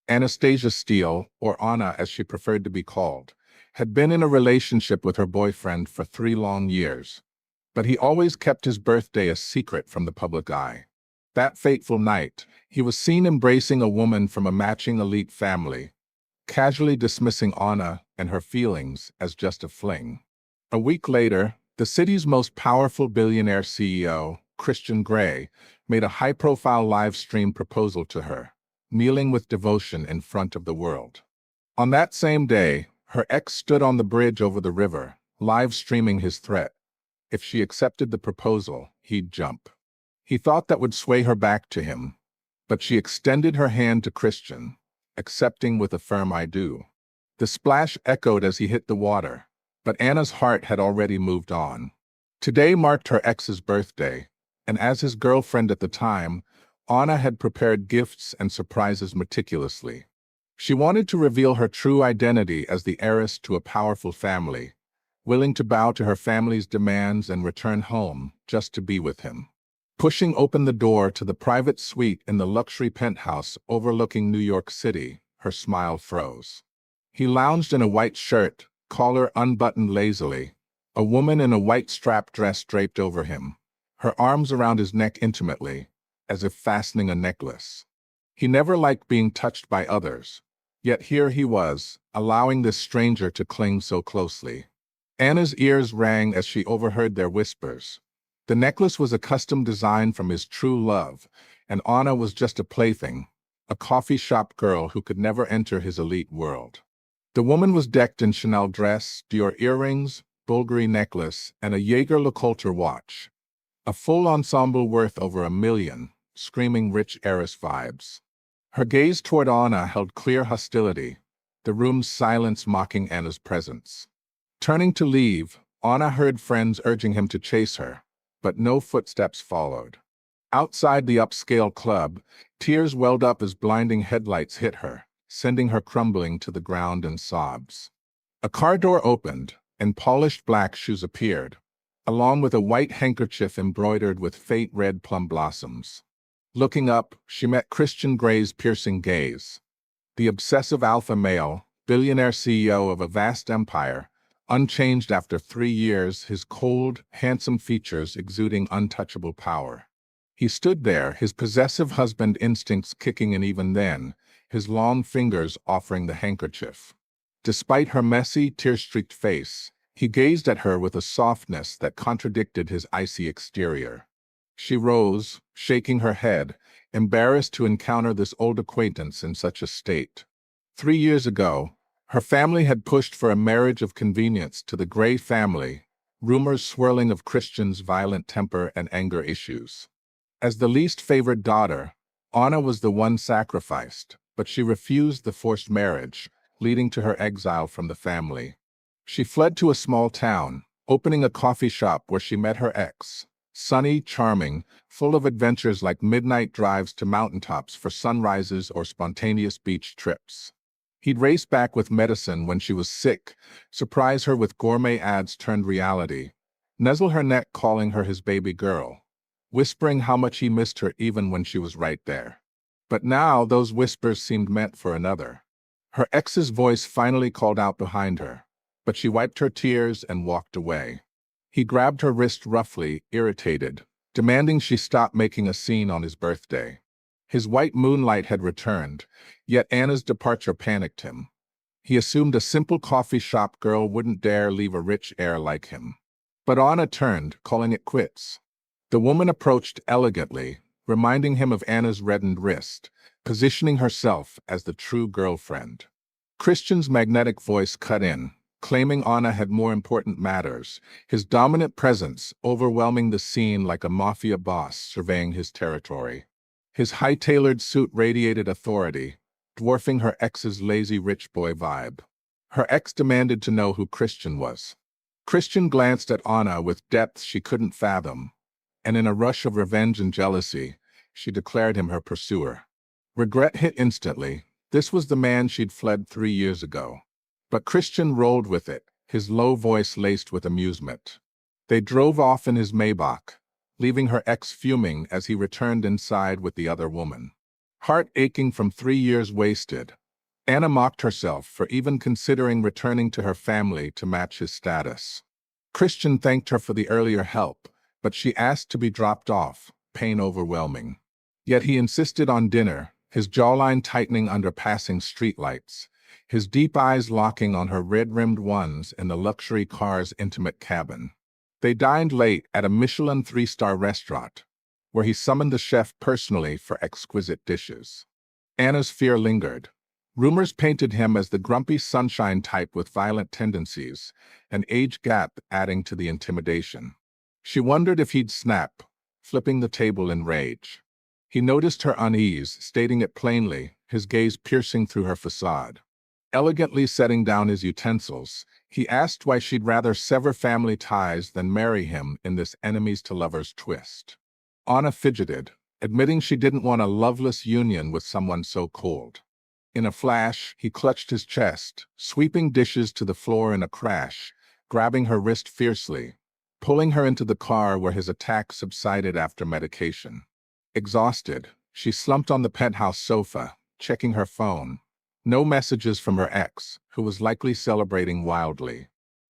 Anastasia Steele, or Anna as she preferred to be called, had been in a relationship with her boyfriend for 3 long years, but he always kept his birthday a secret from the public eye. That fateful night, he was seen embracing a woman from a matching elite family, casually dismissing Anna and her feelings as just a fling. A week later, the city's most powerful billionaire CEO, Christian Grey, made a high-profile live stream proposal to her, kneeling with devotion in front of the world. On that same day, her ex stood on the bridge over the river, live streaming his threat. If she accepted the proposal, he'd jump. He thought that would sway her back to him, but she extended her hand to Christian, accepting with a firm "I do." The splash echoed as he hit the water, but Anna's heart had already moved on. Today marked her ex's birthday, and as his girlfriend at the time, Anna had prepared gifts and surprises meticulously. She wanted to reveal her true identity as the heiress to a powerful family, willing to bow to her family's demands and return home just to be with him. Pushing open the door to the private suite in the luxury penthouse overlooking New York City, her smile froze. He lounged in a white shirt, collar unbuttoned lazily, a woman in a white strap dress draped over him, her arms around his neck intimately, as if fastening a necklace. He never liked being touched by others, yet here he was, allowing this stranger to cling so closely. Anna's ears rang as she overheard their whispers. The necklace was a custom design from his true love, and Anna was just a plaything, a coffee shop girl who could never enter his elite world. The woman was decked in Chanel dress, Dior earrings, Bulgari necklace, and a Jaeger LeCoultre watch. A full ensemble worth over $1 million, screaming rich heiress vibes. Her gaze toward Anna held clear hostility, the room's silence mocking Anna's presence. Turning to leave, Anna heard friends urging him to chase her, but no footsteps followed. Outside the upscale club, tears welled up as blinding headlights hit her, sending her crumbling to the ground in sobs. A car door opened, and polished black shoes appeared, along with a white handkerchief embroidered with faint red plum blossoms. Looking up, she met Christian Grey's piercing gaze. The obsessive alpha male, billionaire CEO of a vast empire, unchanged after 3 years, his cold, handsome features exuding untouchable power. He stood there, his possessive husband instincts kicking in even then, his long fingers offering the handkerchief. Despite her messy, tear-streaked face, he gazed at her with a softness that contradicted his icy exterior. She rose, shaking her head, embarrassed to encounter this old acquaintance in such a state. 3 years ago, her family had pushed for a marriage of convenience to the Grey family, rumors swirling of Christian's violent temper and anger issues. As the least favored daughter, Anna was the one sacrificed, but she refused the forced marriage, leading to her exile from the family. She fled to a small town, opening a coffee shop where she met her ex, sunny, charming, full of adventures like midnight drives to mountaintops for sunrises or spontaneous beach trips. He'd race back with medicine when she was sick, surprise her with gourmet ads turned reality, nuzzle her neck calling her his baby girl, whispering how much he missed her even when she was right there. But now those whispers seemed meant for another. Her ex's voice finally called out behind her, but she wiped her tears and walked away. He grabbed her wrist roughly, irritated, demanding she stop making a scene on his birthday. His white moonlight had returned, yet Anna's departure panicked him. He assumed a simple coffee shop girl wouldn't dare leave a rich heir like him. But Anna turned, calling it quits. The woman approached elegantly, reminding him of Anna's reddened wrist, positioning herself as the true girlfriend. Christian's magnetic voice cut in, claiming Anna had more important matters, his dominant presence overwhelming the scene like a mafia boss surveying his territory. His high-tailored suit radiated authority, dwarfing her ex's lazy rich boy vibe. Her ex demanded to know who Christian was. Christian glanced at Anna with depth she couldn't fathom, and in a rush of revenge and jealousy, she declared him her pursuer. Regret hit instantly. This was the man she'd fled 3 years ago. But Christian rolled with it, his low voice laced with amusement. They drove off in his Maybach, leaving her ex fuming as he returned inside with the other woman. Heart aching from 3 years wasted, Anna mocked herself for even considering returning to her family to match his status. Christian thanked her for the earlier help, but she asked to be dropped off, pain overwhelming. Yet he insisted on dinner, his jawline tightening under passing streetlights, his deep eyes locking on her red-rimmed ones in the luxury car's intimate cabin. They dined late at a Michelin three-star restaurant, where he summoned the chef personally for exquisite dishes. Anna's fear lingered. Rumors painted him as the grumpy sunshine type with violent tendencies, an age gap adding to the intimidation. She wondered if he'd snap, flipping the table in rage. He noticed her unease, stating it plainly, his gaze piercing through her facade. Elegantly setting down his utensils, he asked why she'd rather sever family ties than marry him in this enemies-to-lovers twist. Anna fidgeted, admitting she didn't want a loveless union with someone so cold. In a flash, he clutched his chest, sweeping dishes to the floor in a crash, grabbing her wrist fiercely, pulling her into the car where his attack subsided after medication. Exhausted, she slumped on the penthouse sofa, checking her phone. No messages from her ex, who was likely celebrating wildly.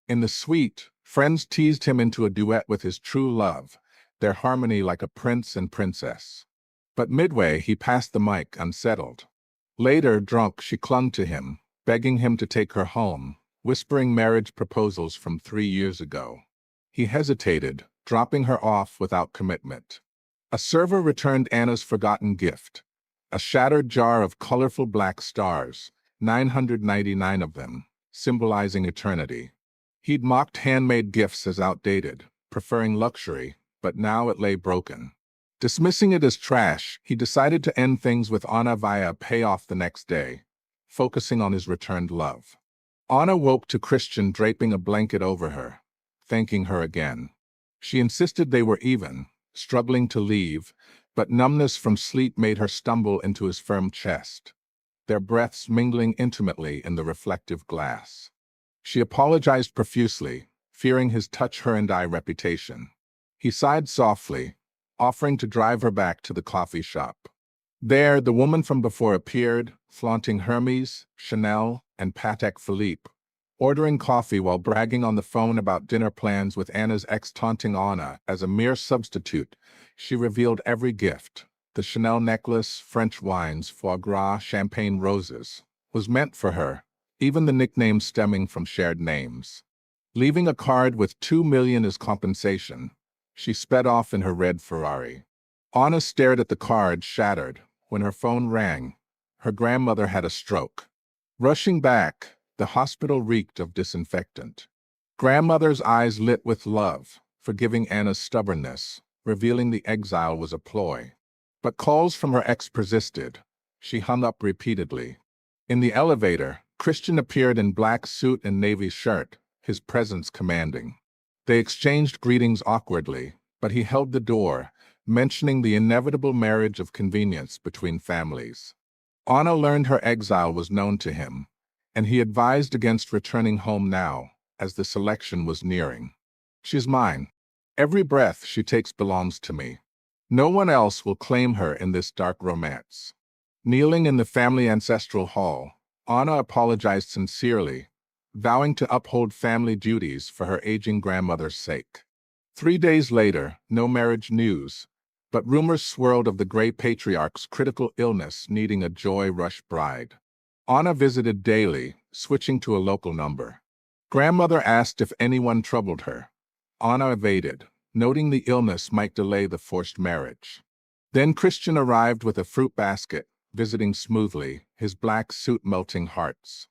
In the suite, friends teased him into a duet with his true love, their harmony like a prince and princess. But midway, he passed the mic unsettled. Later, drunk, she clung to him, begging him to take her home, whispering marriage proposals from 3 years ago. He hesitated, dropping her off without commitment. A server returned Anna's forgotten gift, a shattered jar of colorful black stars, 999 of them, symbolizing eternity. He'd mocked handmade gifts as outdated, preferring luxury, but now it lay broken. Dismissing it as trash, he decided to end things with Anna via a payoff the next day, focusing on his returned love. Anna woke to Christian draping a blanket over her, thanking her again. She insisted they were even, struggling to leave, but numbness from sleep made her stumble into his firm chest, their breaths mingling intimately in the reflective glass. She apologized profusely, fearing his touch-her-and-I reputation. He sighed softly, offering to drive her back to the coffee shop. There, the woman from before appeared, flaunting Hermes, Chanel, and Patek Philippe, ordering coffee while bragging on the phone about dinner plans with Anna's ex. Taunting Anna as a mere substitute. She revealed every gift. The Chanel necklace, French wines, foie gras, champagne roses, was meant for her, even the nickname stemming from shared names. Leaving a card with $2 million as compensation, she sped off in her red Ferrari. Anna stared at the card, shattered, when her phone rang. Her grandmother had a stroke. Rushing back, the hospital reeked of disinfectant. Grandmother's eyes lit with love, forgiving Anna's stubbornness, revealing the exile was a ploy. But calls from her ex persisted. She hung up repeatedly. In the elevator, Christian appeared in black suit and navy shirt, his presence commanding. They exchanged greetings awkwardly, but he held the door, mentioning the inevitable marriage of convenience between families. Anna learned her exile was known to him, and he advised against returning home now, as the selection was nearing. She's mine. Every breath she takes belongs to me. No one else will claim her in this dark romance. Kneeling in the family ancestral hall, Anna apologized sincerely, vowing to uphold family duties for her aging grandmother's sake. 3 days later, no marriage news, but rumors swirled of the Grey Patriarch's critical illness needing a Joy Rush bride. Anna visited daily, switching to a local number. Grandmother asked if anyone troubled her. Anna evaded, noting the illness might delay the forced marriage. Then Christian arrived with a fruit basket, visiting smoothly, his black suit melting hearts.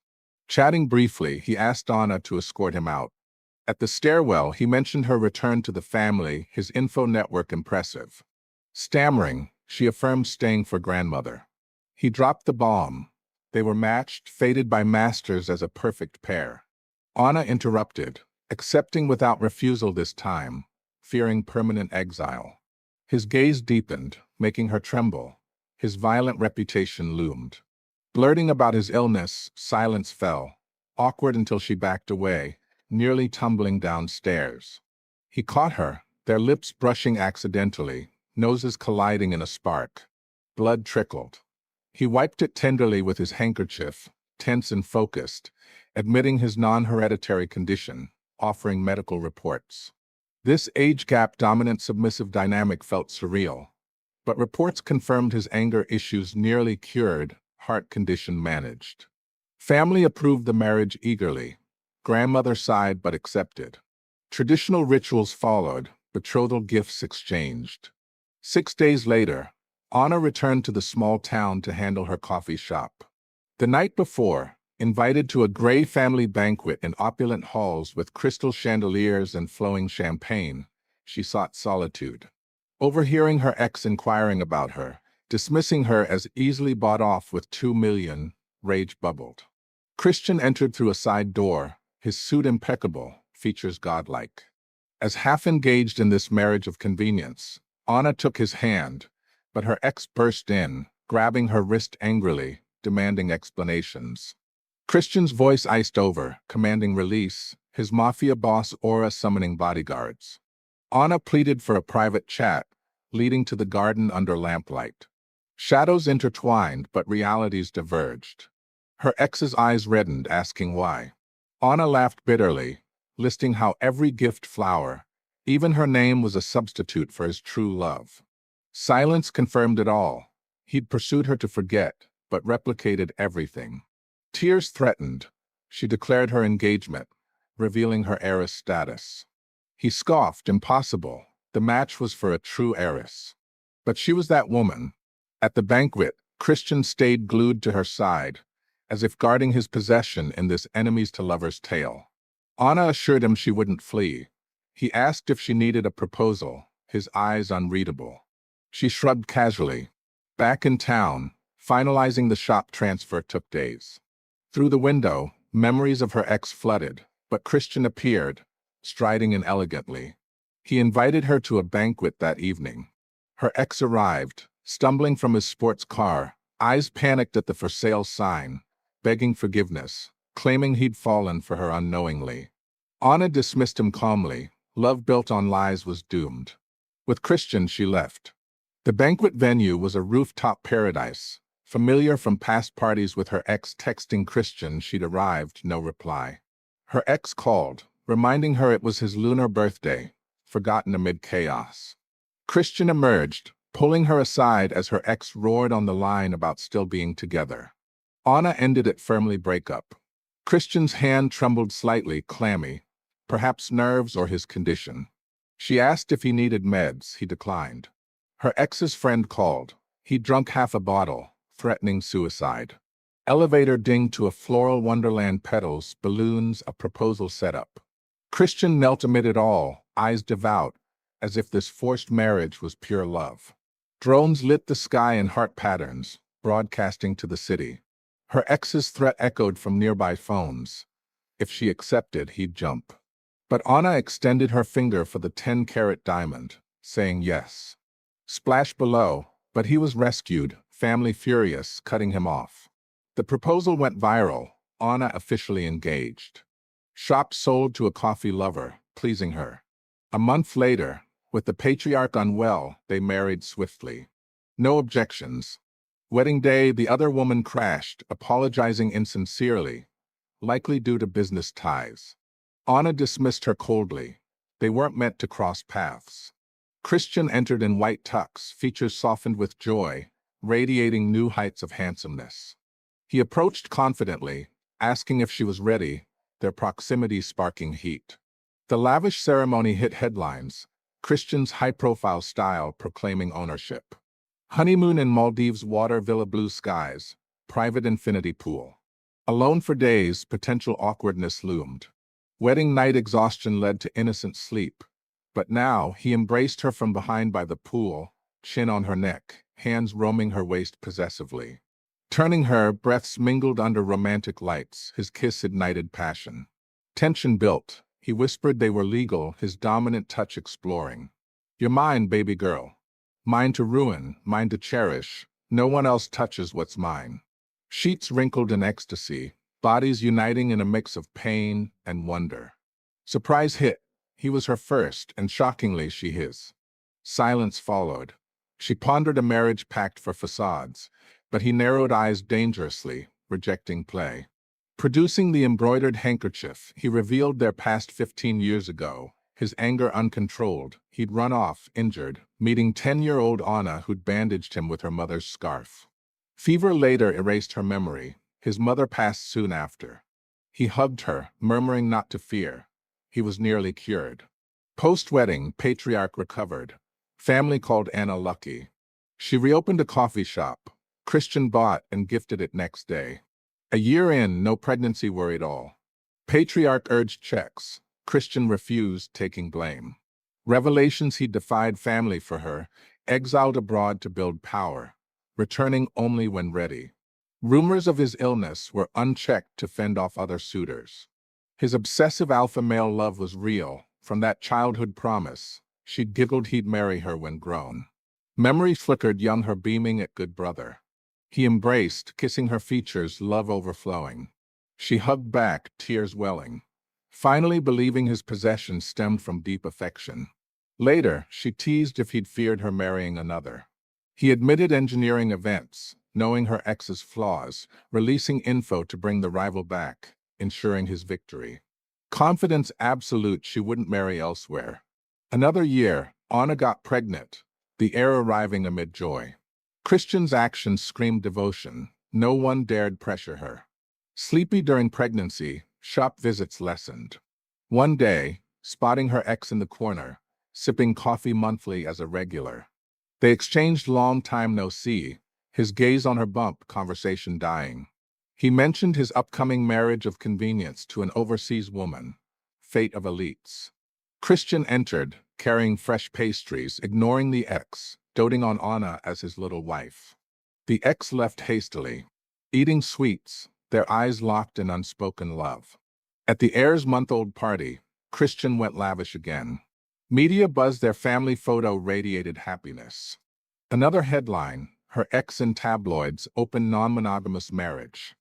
Chatting briefly, he asked Anna to escort him out. At the stairwell, he mentioned her return to the family, his info network impressive. Stammering, she affirmed staying for grandmother. He dropped the bomb. They were matched, fated by masters as a perfect pair. Anna interrupted, accepting without refusal this time, fearing permanent exile. His gaze deepened, making her tremble. His violent reputation loomed. Blurting about his illness, silence fell, awkward until she backed away, nearly tumbling downstairs. He caught her, their lips brushing accidentally, noses colliding in a spark. Blood trickled. He wiped it tenderly with his handkerchief, tense and focused, admitting his non-hereditary condition, offering medical reports. This age gap dominant submissive dynamic felt surreal, but reports confirmed his anger issues nearly cured, heart condition managed. Family approved the marriage eagerly. Grandmother sighed but accepted. Traditional rituals followed, betrothal gifts exchanged. 6 days later, Anna returned to the small town to handle her coffee shop. The night before, invited to a gray family banquet in opulent halls with crystal chandeliers and flowing champagne, she sought solitude. Overhearing her ex inquiring about her, dismissing her as easily bought off with 2 million, rage bubbled. Christian entered through a side door, his suit impeccable, features godlike. As half engaged in this marriage of convenience, Anna took his hand, but her ex burst in, grabbing her wrist angrily, demanding explanations. Christian's voice iced over, commanding release, his mafia boss aura summoning bodyguards. Anna pleaded for a private chat, leading to the garden under lamplight. Shadows intertwined, but realities diverged. Her ex's eyes reddened, asking why. Anna laughed bitterly, listing how every gift flower, even her name, was a substitute for his true love. Silence confirmed it all. He'd pursued her to forget, but replicated everything. Tears threatened. She declared her engagement, revealing her heiress status. He scoffed, impossible. The match was for a true heiress. But she was that woman. At the banquet, Christian stayed glued to her side, as if guarding his possession in this enemies-to-lovers tale. Anna assured him she wouldn't flee. He asked if she needed a proposal, his eyes unreadable. She shrugged casually. Back in town, finalizing the shop transfer took days. Through the window, memories of her ex flooded, but Christian appeared, striding in elegantly. He invited her to a banquet that evening. Her ex arrived, stumbling from his sports car, eyes panicked at the for sale sign, begging forgiveness, claiming he'd fallen for her unknowingly. Anna dismissed him calmly. Love built on lies was doomed. With Christian, she left. The banquet venue was a rooftop paradise, familiar from past parties with her ex texting Christian she'd arrived, no reply. Her ex called, reminding her it was his lunar birthday, forgotten amid chaos. Christian emerged, pulling her aside as her ex roared on the line about still being together. Anna ended it firmly, breakup. Christian's hand trembled slightly, clammy, perhaps nerves or his condition. She asked if he needed meds, he declined. Her ex's friend called. He'd drunk half a bottle, threatening suicide. Elevator dinged to a floral wonderland, petals, balloons, a proposal setup. Christian knelt amid it all, eyes devout, as if this forced marriage was pure love. Drones lit the sky in heart patterns, broadcasting to the city. Her ex's threat echoed from nearby phones. If she accepted, he'd jump. But Anna extended her finger for the 10-carat diamond, saying yes. Splash below, but he was rescued, family furious, cutting him off. The proposal went viral, Anna officially engaged. Shop sold to a coffee lover, pleasing her. A month later, with the patriarch unwell, they married swiftly. No objections. Wedding day, the other woman crashed, apologizing insincerely, likely due to business ties. Anna dismissed her coldly. They weren't meant to cross paths. Christian entered in white tux, features softened with joy, radiating new heights of handsomeness. He approached confidently, asking if she was ready, their proximity sparking heat. The lavish ceremony hit headlines, Christian's high-profile style proclaiming ownership. Honeymoon in Maldives, water villa, blue skies, private infinity pool. Alone for days, potential awkwardness loomed. Wedding night exhaustion led to innocent sleep. But now, he embraced her from behind by the pool, chin on her neck, hands roaming her waist possessively. Turning her, breaths mingled under romantic lights, his kiss ignited passion. Tension built. He whispered they were legal, his dominant touch exploring. You're mine, baby girl. Mine to ruin, mine to cherish. No one else touches what's mine. Sheets wrinkled in ecstasy, bodies uniting in a mix of pain and wonder. Surprise hit. He was her first, and shockingly she his. Silence followed. She pondered a marriage pact for facades, but he narrowed eyes dangerously, rejecting play. Producing the embroidered handkerchief, he revealed their past 15 years ago. His anger uncontrolled, he'd run off, injured, meeting 10-year-old Anna who'd bandaged him with her mother's scarf. Fever later erased her memory. His mother passed soon after. He hugged her, murmuring not to fear. He was nearly cured. Post-wedding, patriarch recovered. Family called Anna lucky. She reopened a coffee shop. Christian bought and gifted it next day. A year in, no pregnancy worry at all. Patriarch urged checks. Christian refused, taking blame. Revelations he defied family for her, exiled abroad to build power, returning only when ready. Rumors of his illness were unchecked to fend off other suitors. His obsessive alpha male love was real, from that childhood promise. She'd giggled he'd marry her when grown. Memory flickered young her beaming at good brother. He embraced, kissing her features, love overflowing. She hugged back, tears welling. Finally believing his possession stemmed from deep affection. Later, she teased if he'd feared her marrying another. He admitted engineering events, knowing her ex's flaws, releasing info to bring the rival back, ensuring his victory. Confidence absolute she wouldn't marry elsewhere. Another year, Anna got pregnant, the heir arriving amid joy. Christian's actions screamed devotion. No one dared pressure her. Sleepy during pregnancy, shop visits lessened. One day, spotting her ex in the corner, sipping coffee monthly as a regular. They exchanged long time no see, his gaze on her bump, conversation dying. He mentioned his upcoming marriage of convenience to an overseas woman, fate of elites. Christian entered, carrying fresh pastries, ignoring the ex, doting on Anna as his little wife. The ex left hastily, eating sweets, their eyes locked in unspoken love. At the heir's month-old party, Christian went lavish again. Media buzzed their family photo radiated happiness. Another headline, her ex in tabloids, open non-monogamous marriage.